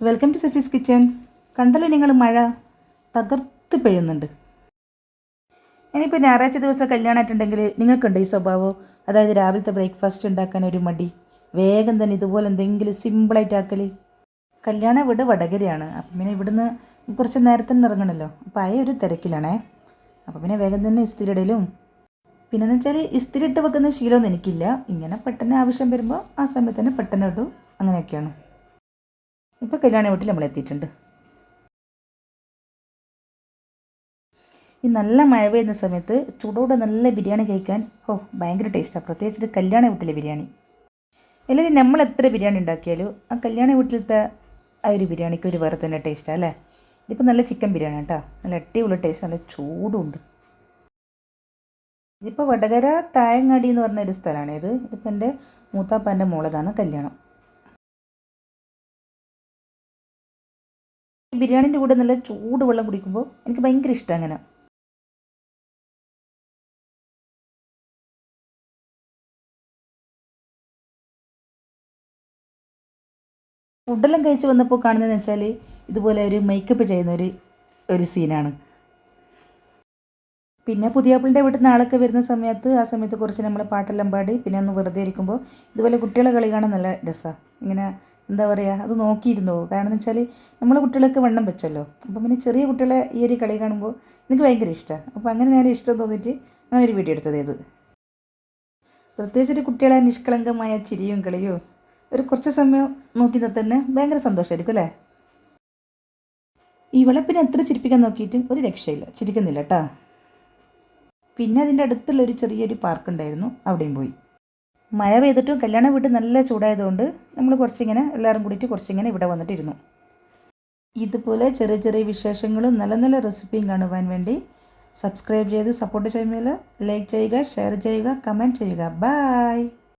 Welcome to സഫീസ് kitchen. കണ്ടല്ലോ നിങ്ങൾ, മഴ തകർത്ത് പെയ്യുന്നുണ്ട്. ഇനിയിപ്പോൾ ഞായറാഴ്ച ദിവസം കല്യാണമായിട്ടുണ്ടെങ്കിൽ നിങ്ങൾക്കുണ്ട് ഈ സ്വഭാവം? അതായത് രാവിലത്തെ ബ്രേക്ക്ഫാസ്റ്റ് ഉണ്ടാക്കാൻ ഒരു മടി, വേഗം തന്നെ ഇതുപോലെ എന്തെങ്കിലും സിമ്പിളായിട്ട് ആക്കൽ. കല്യാണം ഇവിടെ വടകരയാണ്. അപ്പം പിന്നെ ഇവിടുന്ന് കുറച്ച് നേരത്തെ തന്നെ ഇറങ്ങണമല്ലോ. അപ്പോൾ ആ ഒരു തിരക്കിലാണേ. അപ്പോൾ പിന്നെ വേഗം തന്നെ ഇസ്തിരിയിടലും, പിന്നെന്ന് വെച്ചാൽ ഇസ്തിരി ഇട്ട് വെക്കുന്ന ശീലമൊന്നും എനിക്കില്ല. ഇങ്ങനെ പെട്ടെന്ന് ആവശ്യം വരുമ്പോൾ ആ സമയത്ത് തന്നെ പെട്ടെന്ന് ഇടും, അങ്ങനെയൊക്കെയാണ്. ഇപ്പോൾ കല്യാണ വീട്ടിൽ നമ്മൾ എത്തിയിട്ടുണ്ട്. ഈ നല്ല മഴ പെയ്യുന്ന സമയത്ത് ചൂടോടെ നല്ല ബിരിയാണി കഴിക്കാൻ ഭയങ്കര ടേസ്റ്റാണ്. പ്രത്യേകിച്ചിട്ട് കല്യാണ വീട്ടിലെ ബിരിയാണി. അല്ലെങ്കിൽ നമ്മൾ എത്ര ബിരിയാണി ഉണ്ടാക്കിയാലും ആ കല്യാണ വീട്ടിലത്തെ ആ ഒരു ബിരിയാണിക്ക് ഒരു വേറെ തന്നെ ടേസ്റ്റാണ് അല്ലേ. ഇതിപ്പോൾ നല്ല ചിക്കൻ ബിരിയാണി കേട്ടോ, നല്ല അടിപൊളി ടേസ്റ്റ്, നല്ല ചൂടുണ്ട്. ഇതിപ്പോൾ വടകര തായങ്ങാടി എന്ന് പറഞ്ഞൊരു സ്ഥലമാണ് ഇത്. ഇതിപ്പോൾ എൻ്റെ മൂത്താപ്പാൻ്റെ മോളതാണ് കല്യാണം. ബിരിയാണിൻ്റെ കൂടെ നല്ല ചൂട് വെള്ളം കുടിക്കുമ്പോൾ എനിക്ക് ഭയങ്കര ഇഷ്ടമാണ് അങ്ങനെ. ഫുഡെല്ലാം കഴിച്ച് വന്നപ്പോൾ കാണുന്നതെന്ന് വെച്ചാൽ ഇതുപോലെ ഒരു മേക്കപ്പ് ചെയ്യുന്ന ഒരു സീനാണ്. പിന്നെ പുതിയാപ്പിളിൻ്റെ വീട്ടിൽ നിന്ന് ആളൊക്കെ വരുന്ന സമയത്ത് ആ സമയത്ത് കുറച്ച് നമ്മൾ പാട്ടെല്ലാം പാടി പിന്നെ ഒന്ന് വെറുതെ ഇരിക്കുമ്പോൾ ഇതുപോലെ കുട്ടികളെ കളി കാണാൻ നല്ല രസമാണ്. ഇങ്ങനെ എന്താ പറയുക, അത് നോക്കിയിരുന്നോ. കാരണം എന്ന് വെച്ചാൽ നമ്മളെ കുട്ടികളൊക്കെ വണ്ണം വെച്ചല്ലോ. അപ്പം പിന്നെ ചെറിയ കുട്ടികളെ ഈ ഒരു കളി കാണുമ്പോൾ എനിക്ക് ഭയങ്കര ഇഷ്ടമാണ്. അപ്പോൾ അങ്ങനെ ഞാൻ ഇഷ്ടം തോന്നിയിട്ട് അങ്ങനെ ഒരു വീഡിയോ എടുത്തത് ഇത്. പ്രത്യേകിച്ചിട്ട് കുട്ടികളെ നിഷ്കളങ്കമായ ചിരിയും കളിയും ഒരു കുറച്ച് സമയം നോക്കി തന്നെ ഭയങ്കര സന്തോഷമായിരിക്കും അല്ലേ. ഈ വെളുപ്പിനെ എത്ര ചിരിപ്പിക്കാൻ നോക്കിയിട്ടും ഒരു രക്ഷയില്ല, ചിരിക്കുന്നില്ല കേട്ടോ. പിന്നെ അതിൻ്റെ അടുത്തുള്ളൊരു ചെറിയൊരു പാർക്ക് ഉണ്ടായിരുന്നു, അവിടെയും പോയി. മഴ പെയ്തിട്ടും കല്യാണ വീട്ടിൽ നല്ല ചൂടായതുകൊണ്ട് നമ്മൾ കുറച്ചിങ്ങനെ എല്ലാവരും കൂടിയിട്ട് കുറച്ചിങ്ങനെ ഇവിടെ വന്നിട്ടിരുന്നു. ഇതുപോലെ ചെറിയ ചെറിയ വിശേഷങ്ങളും നല്ല നല്ല റെസിപ്പിയും കാണുവാൻ വേണ്ടി സബ്സ്ക്രൈബ് ചെയ്ത് സപ്പോർട്ട് ചെയ്യുമ്പോൾ ലൈക്ക് ചെയ്യുക, ഷെയർ ചെയ്യുക, കമൻറ്റ് ചെയ്യുക. ബൈ.